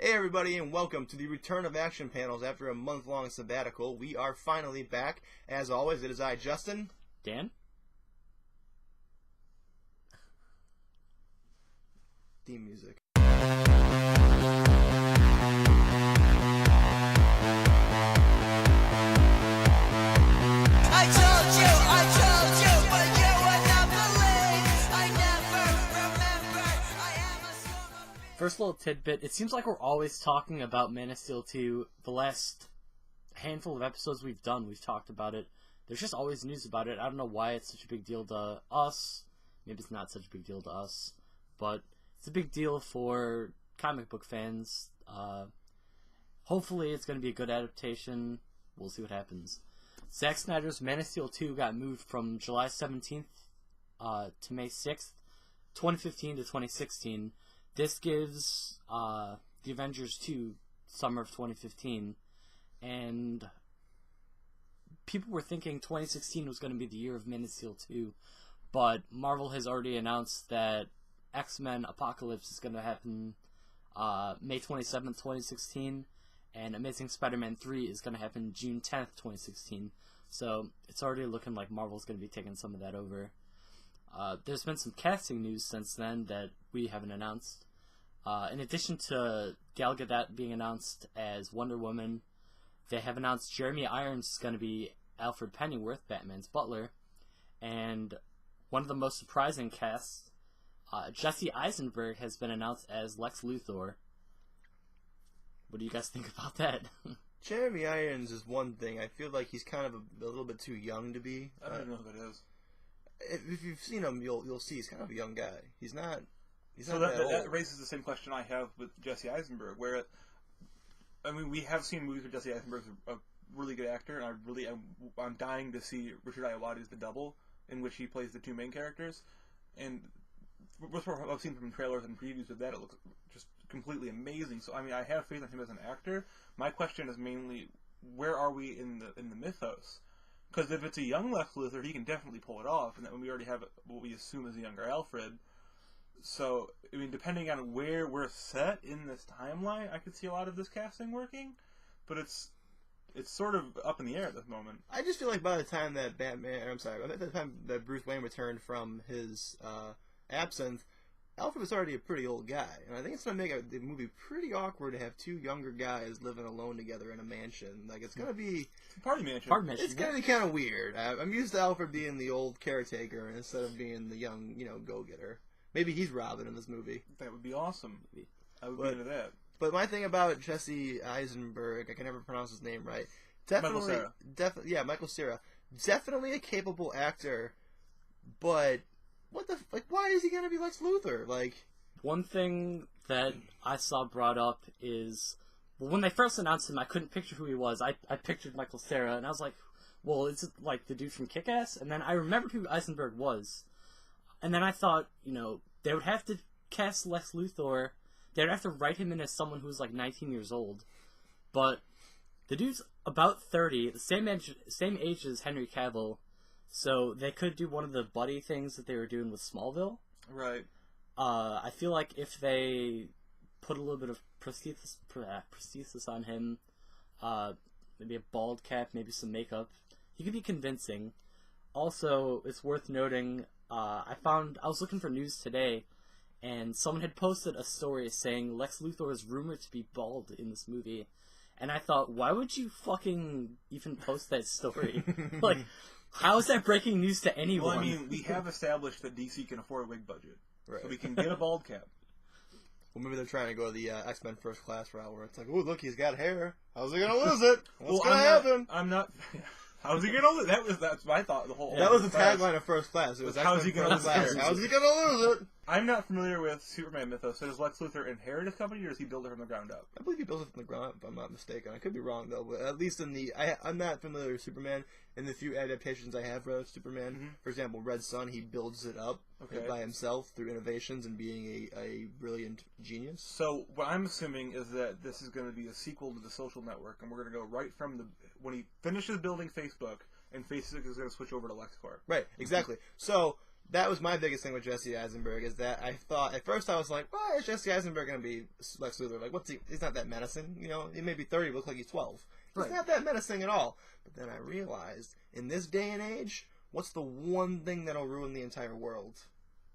Hey everybody, and welcome to the return of action panels after a month-long sabbatical. We are finally back. As always, it is I, Justin. Dan? Theme music. First little tidbit, it seems like we're always talking about Man of Steel 2. The last handful of episodes we've done, we've talked about it. There's just always news about it. I don't know why it's such a big deal to us. Maybe it's not such a big deal to us. But it's a big deal for comic book fans. Hopefully it's going to be a good adaptation. We'll see what happens. Zack Snyder's Man of Steel 2 got moved from July 17th to May 6th, 2015 to 2016. This gives the Avengers 2 summer of 2015, and people were thinking 2016 was going to be the year of Man of Steel 2, but Marvel has already announced that X-Men Apocalypse is going to happen May 27th, 2016, and Amazing Spider-Man 3 is going to happen June 10th, 2016, so it's already looking like Marvel's going to be taking some of that over. There's been some casting news since then that we haven't announced. In addition to Gal Gadot being announced as Wonder Woman, they have announced Jeremy Irons is going to be Alfred Pennyworth, Batman's butler. And one of the most surprising casts, Jesse Eisenberg has been announced as Lex Luthor. What do you guys think about that? Jeremy Irons is one thing. I feel like he's kind of a little bit too young to be. I don't know who that is. If you've seen him, you'll see he's kind of a young guy. He's not. So that raises the same question I have with Jesse Eisenberg, where, I mean, we have seen movies with Jesse Eisenberg, a really good actor, and I'm dying to see Richard Ayoade's The Double, in which he plays the two main characters, and what I've seen from trailers and previews of that, it looks just completely amazing. So I mean, I have faith in him as an actor. My question is mainly, where are we in the mythos? Because if it's a young Lex Luthor, he can definitely pull it off, and that when we already have what we assume is a younger Alfred. So, I mean, depending on where we're set in this timeline, I could see a lot of this casting working, but it's sort of up in the air at this moment. I just feel like by the time that by the time that Bruce Wayne returned from his absence, Alfred was already a pretty old guy, and I think it's going to make the movie pretty awkward to have two younger guys living alone together in a mansion. Like, it's going to be... Party mansion. It's going to be kind of weird. I'm used to Alfred being the old caretaker instead of being the young, go-getter. Maybe he's Robin in this movie. That would be awesome. I would be into that. But my thing about Jesse Eisenberg, I can never pronounce his name right. Michael Cera. Michael Cera. Definitely a capable actor, but why is he gonna be Lex Luthor? Like, one thing that I saw brought up is, well, when they first announced him, I couldn't picture who he was. I pictured Michael Cera, and I was like, well, is it like the dude from Kick-Ass? And then I remembered who Eisenberg was. And then I thought, they would have to cast Lex Luthor. They would have to write him in as someone who's like 19 years old. But the dude's about 30, the same age as Henry Cavill. So they could do one of the buddy things that they were doing with Smallville. Right. I feel like if they put a little bit of prosthesis on him, maybe a bald cap, maybe some makeup, he could be convincing. Also, it's worth noting, I was looking for news today, and someone had posted a story saying Lex Luthor is rumored to be bald in this movie. And I thought, why would you fucking even post that story? Like, how is that breaking news to anyone? Well, I mean, we have established that DC can afford a wig budget. Right. So we can get a bald cap. Well, maybe they're trying to go the X-Men First Class route, where it's like, oh, look, he's got hair. How's he going to lose it? What's going to happen? I'm not... How's he gonna lose? That's my thought. That was the tagline of First Class. It was how's he gonna lose it? How's he gonna lose it? I'm not familiar with Superman mythos. So does Lex Luthor inherit his company, or does he build it from the ground up? I believe he built it from the ground up, if I'm not mistaken. I could be wrong though, but at least in I'm not familiar with Superman. In the few adaptations I have read of Superman, for example, Red Sun, he builds it up by himself through innovations and being a brilliant genius. So what I'm assuming is that this is going to be a sequel to The Social Network, and we're going to go right from when he finishes building Facebook. And Facebook is going to switch over to LexCorp. Right, exactly. So, that was my biggest thing with Jesse Eisenberg, is that I thought, at first I was like, why is Jesse Eisenberg going to be Lex Luthor? Like, he's not that menacing, you know, he may be 30, but look like he's 12. He's not that menacing at all. But then I realized, in this day and age, what's the one thing that'll ruin the entire world?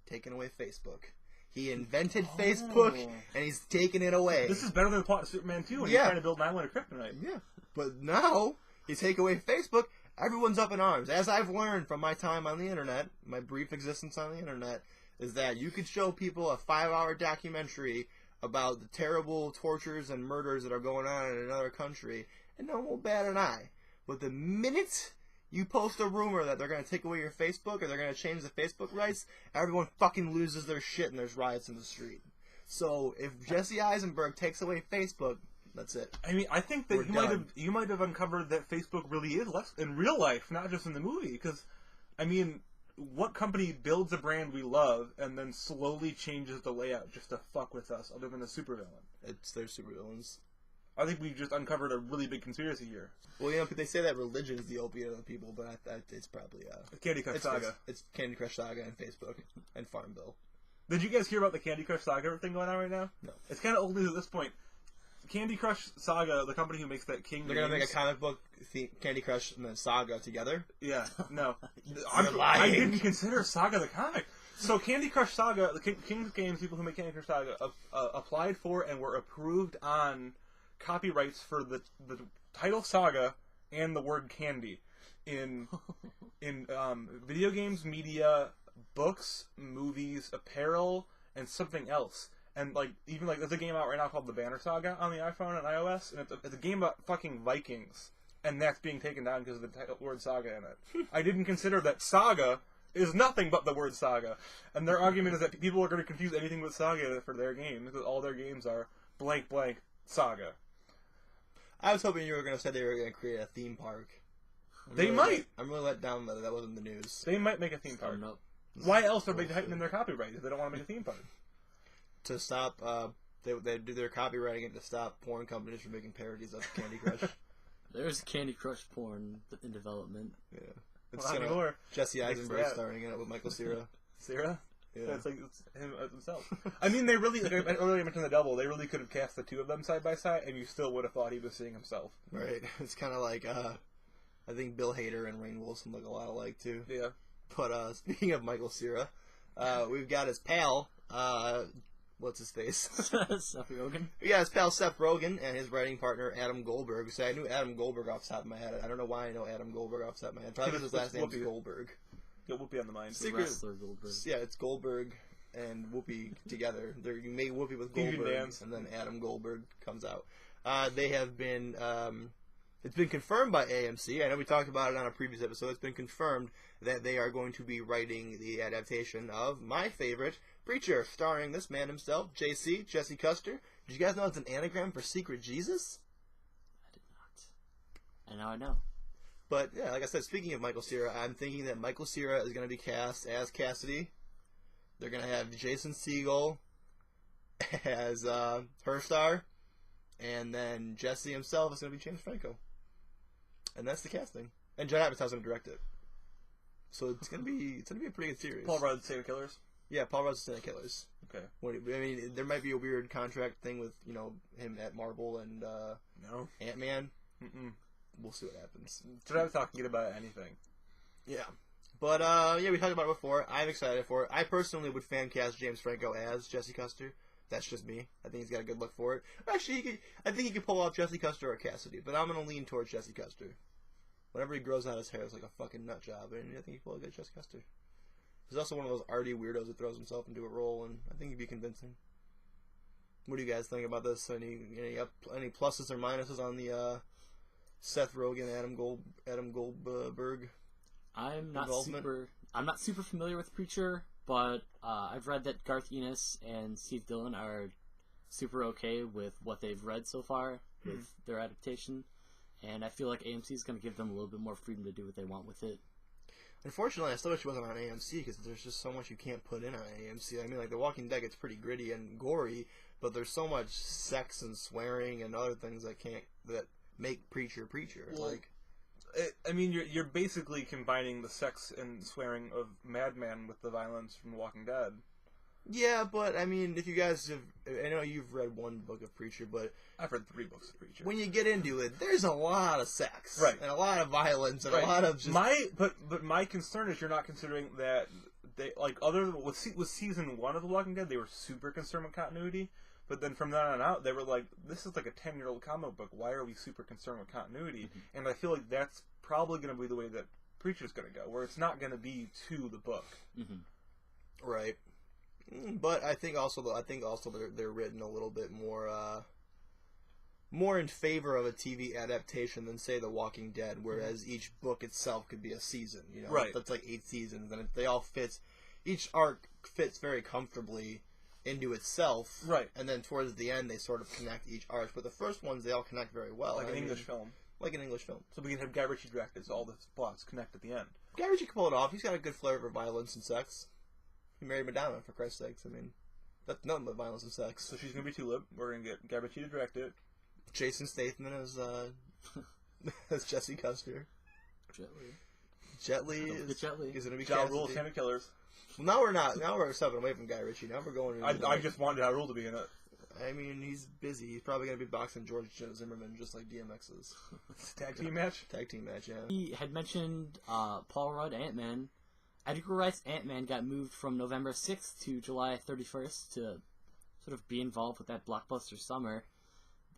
Taking away Facebook. He invented Facebook, and he's taking it away. This is better than the plot of Superman 2 when he's trying to build an island of kryptonite. Yeah, but now, you take away Facebook, everyone's up in arms. As I've learned from my time on the internet, my brief existence on the internet, is that you could show people a 5-hour documentary about the terrible tortures and murders that are going on in another country, and no one will bat an eye. But the minute you post a rumor that they're going to take away your Facebook or they're going to change the Facebook rights, everyone fucking loses their shit and there's riots in the street. So if Jesse Eisenberg takes away Facebook, that's it. I mean, I think that you might have uncovered that Facebook really is less in real life, not just in the movie. Because, I mean, what company builds a brand we love and then slowly changes the layout just to fuck with us, other than a supervillain? They're supervillains. I think we've just uncovered a really big conspiracy here. Well, you know, they say that religion is the opiate of the people, but it's probably Candy Crush Saga. It's Candy Crush Saga and Facebook and Farmville. Did you guys hear about the Candy Crush Saga thing going on right now? No. It's kind of old news at this point. Candy Crush Saga, the company who makes that King They're going to make a comic book, Candy Crush and then Saga together? Yeah, no. I didn't consider Saga the comic. So Candy Crush Saga, the King Games people who make Candy Crush Saga, applied for and were approved on copyrights for the title Saga and the word candy in video games, media, books, movies, apparel, and something else. And there's a game out right now called The Banner Saga on the iPhone and iOS, and it's a game about fucking Vikings, and that's being taken down because of the word saga in it. I didn't consider that saga is nothing but the word saga, and their argument is that people are going to confuse anything with saga for their games because all their games are blank blank saga. I was hoping you were going to say they were going to create a theme park. They might. I'm really let down that wasn't the news. They might make a theme park. Why else are they tightening their copyright if they don't want to make a theme park? To stop, they do their copywriting and to stop porn companies from making parodies of Candy Crush. There's Candy Crush porn in development. Yeah. It's Jesse Eisenberg starring in it with Michael Cera. Cera? Yeah. It's him himself. I mean, they really, earlier I mentioned the double, they really could have cast the two of them side by side, and you still would have thought he was seeing himself. Right. It's kind of like, I think Bill Hader and Rainn Wilson look a lot alike, too. Yeah. But, speaking of Michael Cera, we've got his pal, what's his face? Seth Rogen. Yeah, his pal Seth Rogen and his writing partner Adam Goldberg. So I knew Adam Goldberg off the top of my head. I don't know why I know Adam Goldberg off the top of my head. Probably because his last name is Goldberg. Got Whoopi on the mind. Wrestler Goldberg. Yeah, it's Goldberg and Whoopi together. You made Whoopi with Goldberg, and then Adam Goldberg comes out. They have been... it's been confirmed by AMC. I know we talked about it on a previous episode. It's been confirmed that they are going to be writing the adaptation of my favorite, Preacher, starring this man himself, JC, Jesse Custer. Did you guys know it's an anagram for Secret Jesus? I did not. And now I know. But, yeah, like I said, speaking of Michael Cera, I'm thinking that Michael Cera is going to be cast as Cassidy. They're going to have Jason Segel as Herstar. And then Jesse himself is going to be James Franco. And that's the casting. And Judd Apatow's going to direct it. So it's going to be a pretty good series. Paul Rudd's Santa Killers? Yeah, Paul Rudd's Santa Killers. Okay. I mean, there might be a weird contract thing with, him at Marvel and no. Ant-Man. We'll see what happens. Judd Apatow can get about anything. Yeah. But, yeah, we talked about it before. I'm excited for it. I personally would fan cast James Franco as Jesse Custer. That's just me. I think he's got a good look for it. Actually, I think he could pull off Jesse Custer or Cassidy, but I'm going to lean towards Jesse Custer. Whenever he grows out his hair, it's like a fucking nut job, and I think he can pull a good Jesse Custer. He's also one of those arty weirdos that throws himself into a role, and I think he'd be convincing. What do you guys think about this? Any pluses or minuses on the Seth Rogen, Adam Goldberg? I'm not super familiar with Preacher, but I've read that Garth Ennis and Steve Dillon are super okay with what they've read so far with their adaptation, and I feel like AMC is going to give them a little bit more freedom to do what they want with it. Unfortunately, I still wish it wasn't on AMC because there's just so much you can't put in on AMC. I mean, like The Walking Dead gets pretty gritty and gory, but there's so much sex and swearing and other things that make Preacher. Well, I mean, you're basically combining the sex and swearing of Madman with the violence from The Walking Dead. Yeah, but I mean, if you guys I know you've read one book of Preacher, but I've read 3 books of Preacher. When you get into it, there's a lot of sex, right, and a lot of violence, and right. a lot of just... But my concern is you're not considering that they other than with season 1 of The Walking Dead, they were super concerned with continuity. But then from then on out, they were like, this is like a 10-year-old comic book. Why are we super concerned with continuity? Mm-hmm. And I feel like that's probably going to be the way that Preacher's going to go, where it's not going to be to the book. Mm-hmm. Right. But I think also they're written a little bit more in favor of a TV adaptation than, say, The Walking Dead, whereas each book itself could be a season. You know, right? That's like 8 seasons, and they all fit. Each arc fits very comfortably into itself, right? And then towards the end, they sort of connect each arc. But the first ones, they all connect very well, like an English film. Like an English film. So we can have Guy Ritchie direct it, so all the plots connect at the end. Guy Ritchie can pull it off. He's got a good flair for violence and sex. He married Madonna, for Christ's sakes. I mean, that's nothing but violence and sex. So she's going to be Tulip. We're going to get Guy Ritchie to direct it. Jason Statham as as Jesse Custer. Jet Li is going to be Ja Rule, Santa Killers. Well, now we're not. Now we're stepping away from Guy Ritchie. Now we're going. I just wanted Ja Rule to be in it. I mean, he's busy. He's probably going to be boxing George Zimmerman just like DMX is. Tag team match? Tag team match, yeah. He had mentioned Paul Rudd, Ant-Man. Edgar Wright's Ant-Man got moved from November 6th to July 31st to sort of be involved with that blockbuster summer.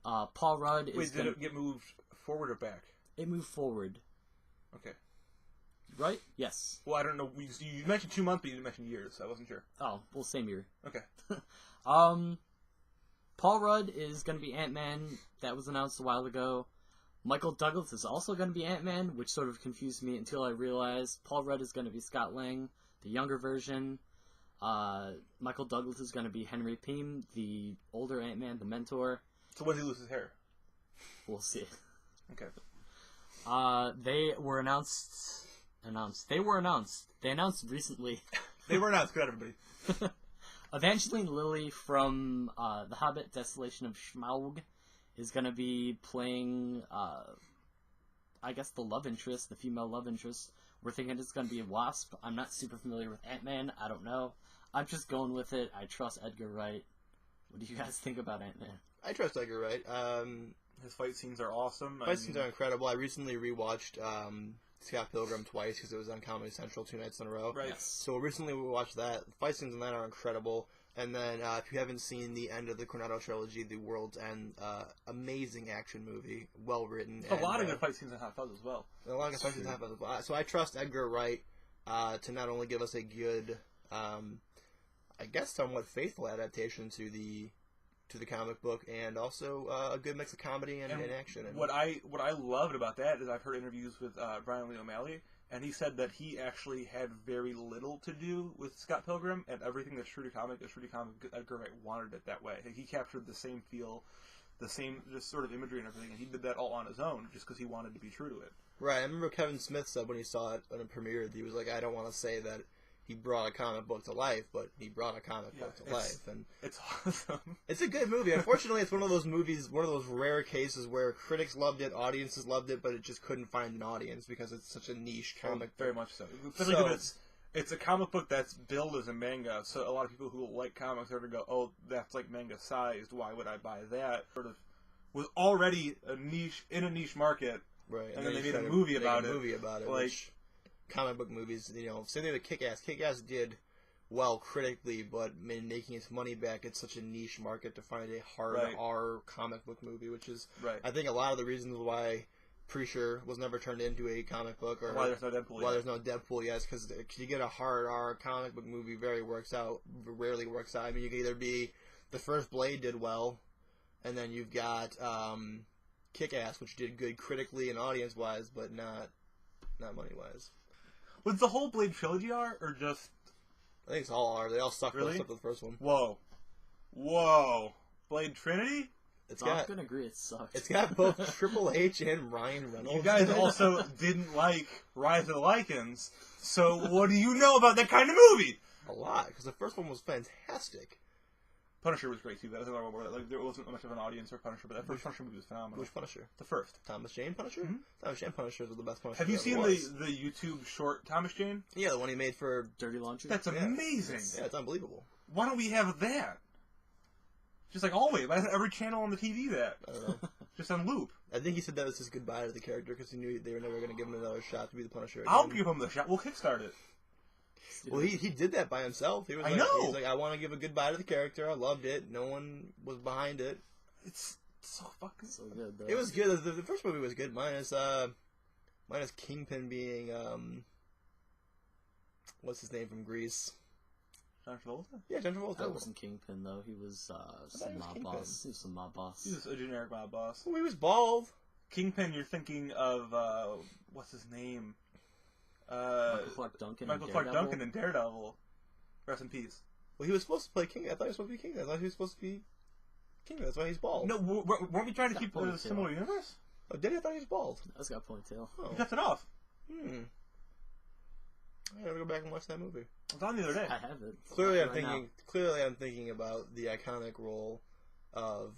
Paul Rudd is... Wait, did it get moved forward or back? It moved forward. Okay. Right? Yes. Well, I don't know. You mentioned 2 months, but you didn't mention years, so I wasn't sure. Oh, well, same year. Okay. Paul Rudd is going to be Ant-Man. That was announced a while ago. Michael Douglas is also going to be Ant-Man, which sort of confused me until I realized Paul Rudd is going to be Scott Lang, the younger version. Michael Douglas is going to be Henry Pym, the older Ant-Man, the mentor. So when does he lose his hair? We'll see. Okay. They were announced. They announced recently. They were announced. Good, everybody. Evangeline Lilly from The Hobbit: Desolation of Smaug is going to be playing, I guess, the love interest, the female love interest. We're thinking it's going to be a Wasp. I'm not super familiar with Ant-Man. I don't know. I'm just going with it. I trust Edgar Wright. What do you guys think about Ant-Man? I trust Edgar Wright. His fight scenes are awesome. Fight scenes are incredible. I recently rewatched Scott Pilgrim twice because it was on Comedy Central 2 nights in a row. Right. Yes. So recently we watched that. The fight scenes in that are incredible. And then if you haven't seen the end of the Cornetto trilogy, The World's End, amazing action movie, well written. A lot of good fight scenes in Hot Fuzz as well. A lot of good fight scenes in Hot Fuzz as well. So I trust Edgar Wright to not only give us a good, I guess, somewhat faithful adaptation to the comic book, and also a good mix of comedy and action. And what I loved about that is I've heard interviews with Brian Lee O'Malley, and he said that he actually had very little to do with Scott Pilgrim, and everything that's true to comic is true to comic. Edgar Wright wanted it that way. He captured the same feel, the same just sort of imagery and everything, and he did that all on his own just because he wanted to be true to it. Right. I remember Kevin Smith said when he saw it when it premiered, he was like, I don't want to say that he brought a comic book to life, but he brought a comic book to life, and it's awesome. It's a good movie. Unfortunately, it's one of those movies, one of those rare cases where critics loved it, audiences loved it, but it just couldn't find an audience because it's such a niche comic. Very much so. Especially it's a comic book that's billed as a manga, so a lot of people who like comics are going to go, "Oh, that's like manga sized. Why would I buy that?" Sort of was already a niche market, right? And then they made a movie about it. Like, which, comic book movies, same thing with Kick-Ass. Kick-Ass did well critically, but in making its money back, it's such a niche market to find a hard R comic book movie, which is, I think, a lot of the reasons why Preacher was never turned into a comic book, or why there's no Deadpool. Why there's no Deadpool, yes, because you get a hard R comic book movie, rarely works out. I mean, you can either be the first Blade did well, and then you've got Kick-Ass, which did good critically and audience-wise, but not money-wise. Was the whole Blade trilogy R, or just... I think it's all R. They all suck really? Except for the first one. Whoa. Blade Trinity? I'm gonna agree it sucks. It's got both Triple H and Ryan Reynolds. You guys also didn't like Rise of the Lycans, so what do you know about that kind of movie? A lot, because the first one was fantastic. Punisher was great too. That was another one where like there wasn't much of an audience for Punisher, but that first Punisher movie was phenomenal. Which Punisher? The first. Thomas Jane Punisher? Mm-hmm. Thomas Jane Punishers are the best Punisher. Have you seen the YouTube short Thomas Jane? Yeah, the one he made for Dirty Laundry. That's amazing. Yeah, it's unbelievable. Why don't we have that? Just like always, why isn't every channel on the TV that? I don't know. Just on loop. I think he said that was his goodbye to the character because he knew they were never going to give him another shot to be the Punisher again. I'll give him the shot. We'll kickstart it. Well, he did that by himself. He was I like, know. He's like, I want to give a goodbye to the character. I loved it. No one was behind it. It's so fucking So good, though. It was good. The first movie was good. Minus Kingpin being what's his name from Greece? John Travolta? Yeah, John Travolta. That wasn't Kingpin, though. He was some mob Kingpin. boss. He was some mob boss. He's a generic mob boss. Oh, he was bald. Kingpin, you're thinking of what's his name? Michael Clark Duncan. Michael in Clark Daredevil. Duncan in Daredevil. Rest in peace. Well, he was supposed to play King. I thought he was supposed to be King. I thought he was supposed to be King. That's why he's bald. No, weren't we trying to keep a ponytail. similar universe? Oh, did he? I thought he was bald. That's got a ponytail. Oh. He kept it off. I gotta go back and watch that movie. I was on the other day. I have it. Clearly, Right now. I'm thinking about the iconic role of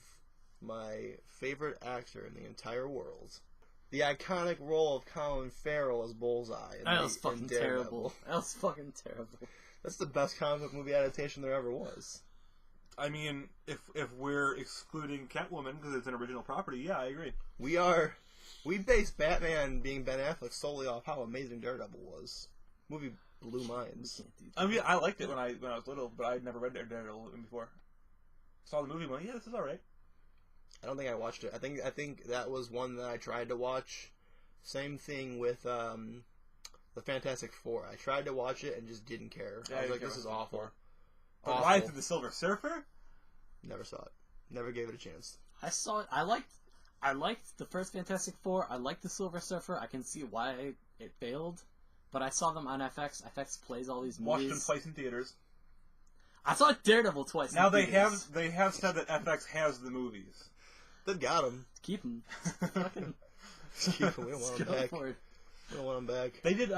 my favorite actor in the entire world. The iconic role of Colin Farrell as Bullseye. That was fucking terrible. That was fucking terrible. That's the best comic book movie adaptation there ever was. I mean, if we're excluding Catwoman because it's an original property, yeah, I agree. We base Batman being Ben Affleck solely off how amazing Daredevil was. Movie blew minds. I mean, I liked it when I was little, but I'd never read Daredevil before. Saw the movie, and went, yeah, this is all right. I don't think I watched it. I think that was one that I tried to watch. Same thing with the Fantastic Four. I tried to watch it and just didn't care. Yeah, I was like, didn't this care is about awful. The Awful. Rise of the Silver Surfer? Never saw it. Never gave it a chance. I saw it. I liked the first Fantastic Four. I liked the Silver Surfer. I can see why it failed, but I saw them on FX. FX plays all these Watched movies. them twice in theaters. I saw Daredevil twice. Now in they theaters. have said that FX has the movies. They got him. Keep them. We don't want him back. For it. We don't want him back. They did.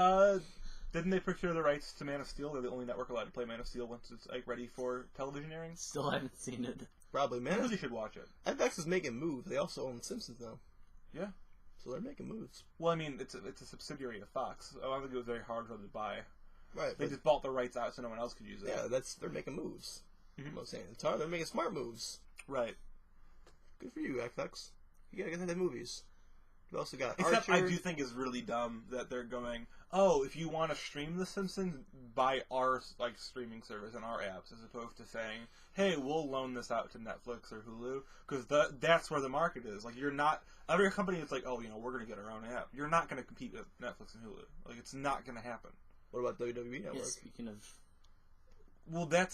Didn't they procure the rights to Man of Steel? They're the only network allowed to play Man of Steel once it's like ready for television airings. Still haven't seen it. Probably, I man. really should watch it. FX is making moves. They also own Simpsons now. Yeah. So they're making moves. Well, I mean, it's a subsidiary of Fox. I don't think it was very hard for them to buy. Right. They just bought the rights out so no one else could use it. Yeah, they're making moves. Mhm. I'm not saying it's hard. They're making smart moves. Right. Good for you, FX. You gotta get into movies. You also got Except Archer. I do think it's really dumb that they're going, oh, if you want to stream The Simpsons, buy our like streaming service and our apps, as opposed to saying, hey, we'll loan this out to Netflix or Hulu, because that's where the market is. Like, you're not every company is like, oh, we're going to get our own app. You're not going to compete with Netflix and Hulu. Like, it's not going to happen. What about WWE Network? Yeah, speaking of, Well, that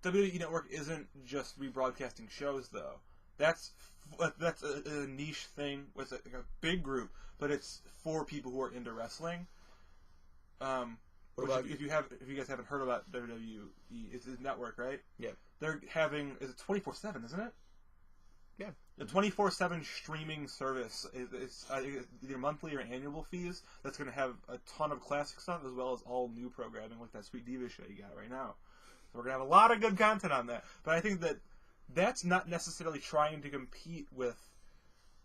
WWE Network isn't just rebroadcasting shows, though. That's a niche thing with a big group, but it's for people who are into wrestling. If you guys haven't heard about WWE, it's a network, right? Yeah. They're having, is it 24/7, isn't it? Yeah. The 24/7 streaming service. It's either monthly or annual fees. That's going to have a ton of classic stuff as well as all new programming, like that Sweet Diva show you got right now. So we're going to have a lot of good content on that. But I think that's not necessarily trying to compete with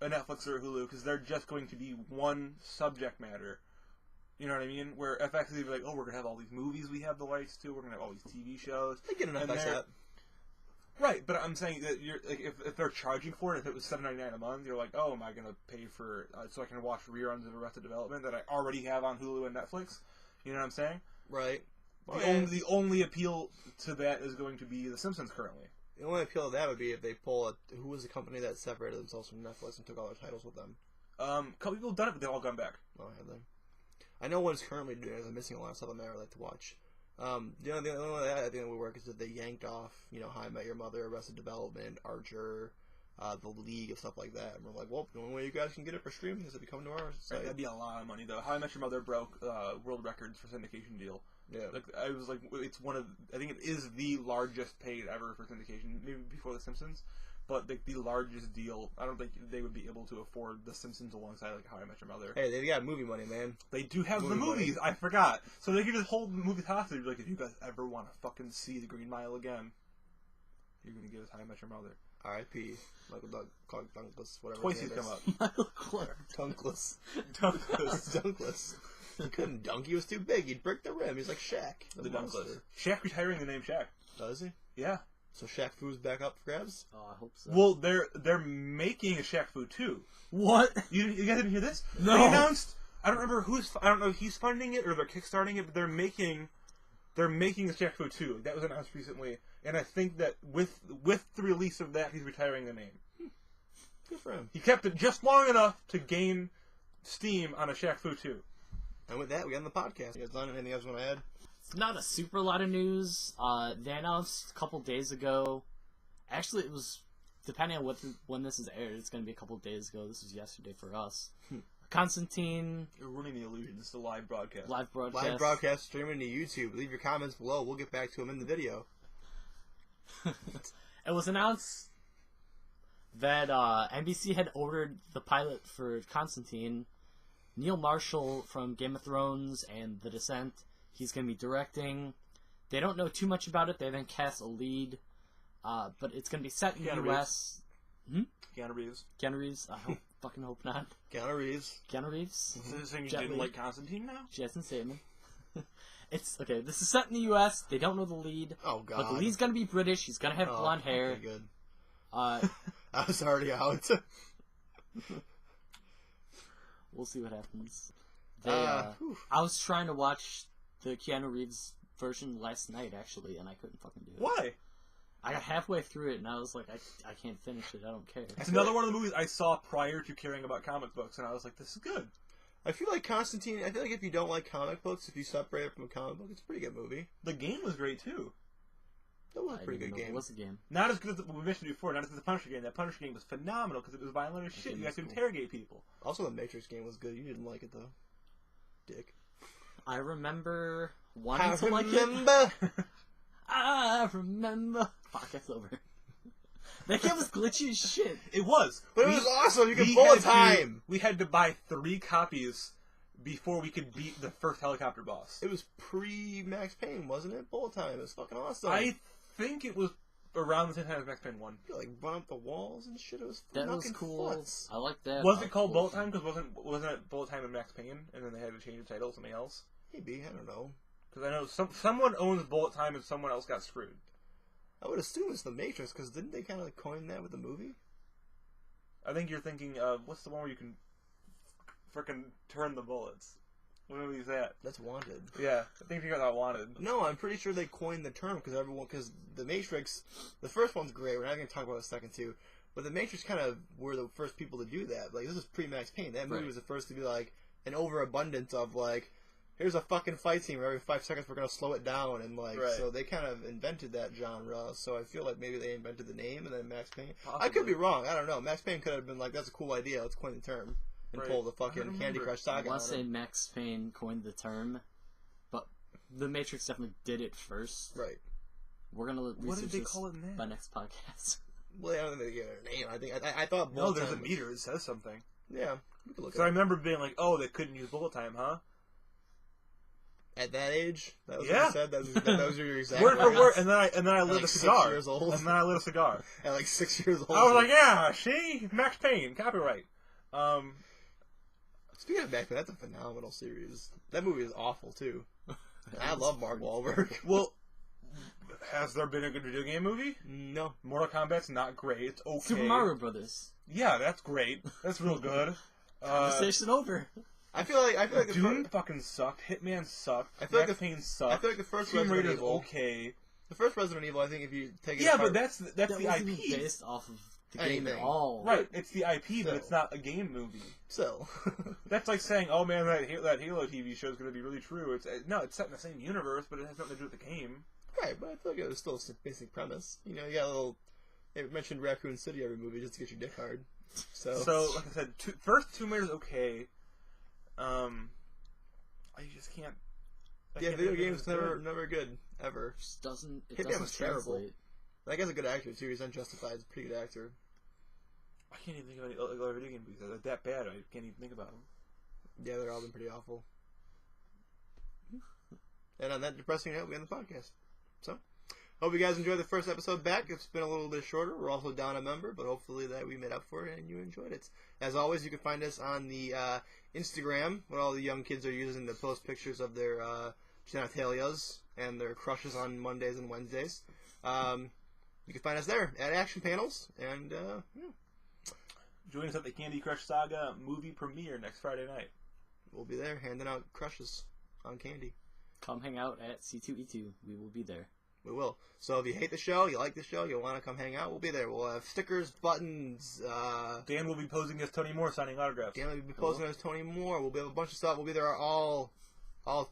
a Netflix or a Hulu, because they're just going to be one subject matter. You know what I mean? Where FX is like, oh, we're going to have all these movies we have the rights to. We're going to have all these TV shows. They get an FX app. Right, but I'm saying that you're like, if they're charging for it, if it was $7.99 a month, you're like, oh, am I going to pay for so I can watch reruns of Arrested Development that I already have on Hulu and Netflix? You know what I'm saying? Right. The only appeal to that is going to be The Simpsons currently. The only appeal of that would be if they pull who was the company that separated themselves from Netflix and took all their titles with them. A couple people have done it, but they've all gone back. Oh, have they? I know one's currently doing it. I'm missing a lot of stuff on there I'd like to watch. The only way I think it would work is if they yanked off, How I Met Your Mother, Arrested Development, Archer, The League, and stuff like that. And we're like, well, the only way you guys can get it for streaming is if you come to our site. That'd be a lot of money, though. How I Met Your Mother broke world records for syndication deal. Yeah. I was like, it's I think it is the largest paid ever for syndication, maybe before The Simpsons, but the largest deal. I don't think they would be able to afford The Simpsons alongside like How I Met Your Mother. Hey, they've got movie money, man. They do have the Movie movies. money. I forgot. So they could just hold the movies hostage. Like, if you guys ever want to fucking see The Green Mile again, You're gonna give us How I Met Your Mother. R.I.P. Michael Clark Dunkless, whatever. Twice his he's name come is. up. Michael Clark. Dunkless. Dunkless. Dunkless. He couldn't dunk. He was too big. He'd break the rim. He's like Shaq. The monster. Dunkless. Shaq retiring the name Shaq. Does he? Yeah. So Shaq Fu's back up for grabs? Oh, I hope so. Well, they're making a Shaq Fu 2. What? You guys didn't hear this? No. They announced. I don't know if he's funding it or they're kickstarting it, but they're making a Shaq Fu 2. That was announced recently, and I think that with the release of that, he's retiring the name. Good for him. He kept it just long enough to gain steam on a Shaq Fu 2. And with that, we end the podcast. You guys done anything else you want to add? It's not a super lot of news. They announced a couple days ago. Actually, it was, depending on when this is aired, it's going to be a couple days ago. This was yesterday for us. Constantine. You're ruining the illusion. This is a live broadcast. Live broadcast. Live broadcast streaming to YouTube. Leave your comments below. We'll get back to them in the video. It was announced that NBC had ordered the pilot for Constantine. Neil Marshall from Game of Thrones and The Descent. He's going to be directing. They don't know too much about it. They haven't cast a lead. But it's going to be set in the U.S. Keanu Reeves. Keanu Reeves? I fucking hope not. Keanu Reeves. Keanu Reeves? So you're saying you Jet didn't Li. like Constantine now? Jason Statham. It's okay. This is set in the U.S. They don't know the lead. Oh, God. But the lead's going to be British. He's going to have blonde hair. Okay, good. Uh, I was already out. We'll see what happens. I was trying to watch the Keanu Reeves version last night, actually, and I couldn't fucking do it. Why? I got halfway through it, and I was like, I can't finish it. I don't care. It's another one of the movies I saw prior to caring about comic books, and I was like, this is good. I feel like Constantine, I feel like if you don't like comic books, if you separate it from a comic book, it's a pretty good movie. The game was great, too. That was a pretty good game. It was a game. Not as good as we mentioned before, not as good as the Punisher game. That Punisher game was phenomenal because it was violent as shit. You got to interrogate people. Also, the Matrix game was good. You didn't like it, though. Dick. I remember wanting to like it. I remember. Fuck, that's over. That game was glitchy as shit. It was. But it was awesome. You could bullet time. We had to buy 3 copies before we could beat the first helicopter boss. It was pre-Max Payne, wasn't it? Bullet time. It was fucking awesome. I think it was around the same time as Max Payne 1. You like run up the walls and shit. It was That was cool. Futz. I like that. Was it called Bullet Time? Because wasn't it Bullet Time in Max Payne, and then they had to change the title to something else? Maybe, I don't know. Because I know someone owns Bullet Time and someone else got screwed. I would assume it's the Matrix, because didn't they kind of like coin that with the movie? I think you're thinking of, what's the one where you can frickin' turn the bullets? What movie is that? That's Wanted. Yeah, I think you got that Wanted. No, I'm pretty sure they coined the term because the Matrix, the first one's great. We're not going to talk about the second two, but the Matrix kind of were the first people to do that. Like, this is pre-Max Payne. That movie was the first to be like an overabundance of like, here's a fucking fight scene where every 5 seconds we're going to slow it down, and like, so they kind of invented that genre. So I feel like maybe they invented the name and then Max Payne. Possibly. I could be wrong. I don't know. Max Payne could have been like, that's a cool idea. Let's coin the term. And pull the fucking Candy Crush Saga. I want to say Max Payne coined the term, but the Matrix definitely did it first. Right. We're gonna research What did they this call it in by next podcast. Well, I don't think they gave it a name. I think I thought. No, there's a meter. It says something. Yeah, we could look. So I remember being like, "Oh, they couldn't use bullet time, huh?" At that age, that was what what you said. That was your exact word for words. word. And then I lit like a 6 cigar. years old. And then I lit a cigar. At like 6 years old. I was like, "Yeah, see, Max Payne, copyright." Speaking of Max Payne, that's a phenomenal series. That movie is awful too. I love Mark Wahlberg. Well, has there been a good video game movie? No. Mortal Kombat's not great. It's okay. Super Mario Brothers. Yeah, that's great. That's real good. Conversation over. I feel like the Doom fucking sucked. Hitman sucked. I feel like Max Payne sucked. I feel like the first Tomb Resident Raider's Evil. okay. The first Resident Evil, I think, if you take it Yeah, apart, but that's That the wasn't IP. even based off of the game at Anything. all. Right, it's the IP, but So. it's not a game movie. so. That's like saying, "Oh man, that Halo TV show is going to be really true." It's no, it's set in the same universe, but it has nothing to do with the game. Right, but I feel like it was still a basic premise. You know, you got a little. They mentioned Raccoon City every movie just to get your dick hard. So, like I said, first Tomb Raider's okay. I just can't. video games never good ever. Just doesn't. It Hitman doesn't was terrible. translate. That guy's a good actor too. He's Unjustified. He's a pretty good actor. I can't even think of any other video game movies that are that bad. I can't even think about them. Yeah, they're all been pretty awful. And on that depressing note, we end the podcast. So, Hope you guys enjoyed the first episode back. It's been a little bit shorter. We're also down a member, but hopefully that we made up for it and you enjoyed it. As always, you can find us on the Instagram, where all the young kids are using to post pictures of their genitalias and their crushes on Mondays and Wednesdays. You can find us there at Action Panels, and join us at the Candy Crush Saga movie premiere next Friday night. We'll be there handing out crushes on candy. Come hang out at C2E2. We will be there. We will. So if you hate the show, you like the show, you want to come hang out, we'll be there. We'll have stickers, buttons. Dan will be posing as Tony Moore, signing autographs. Dan will be posing as Tony Moore. We'll be have a bunch of stuff. We'll be there all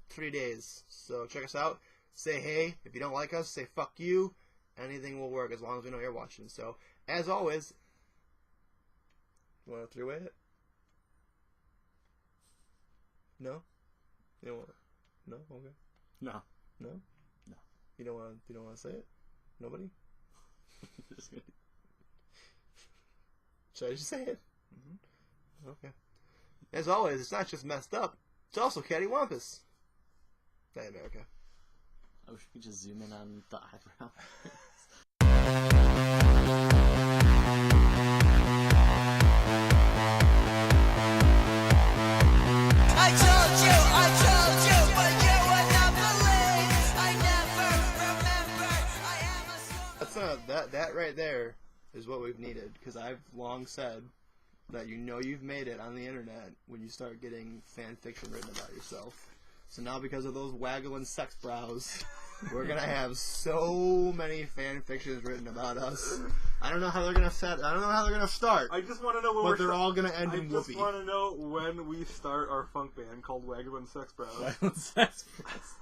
3 days. So check us out. Say hey. If you don't like us, say fuck you. Anything will work as long as we know you're watching. So as always, you want to three-way it? No? You don't want to? No? Okay. No. No? No. You don't want to say it? Nobody? Should I just say it? Mm-hmm. Okay. As always, it's not just messed up. It's also cattywampus. Hey, America. I wish we could just zoom in on the eyebrow. That right there is what we've needed, because I've long said that you've made it on the internet when you start getting fan fiction written about yourself. So now, because of those Waggly Sex Brows, we're gonna have so many fan fictions written about us. I don't know how they're gonna start. I just want to know when but they're all gonna end in whoopee. I just want to know when we start our funk band called Waggly Sex Brows. Waggly Sex Brows.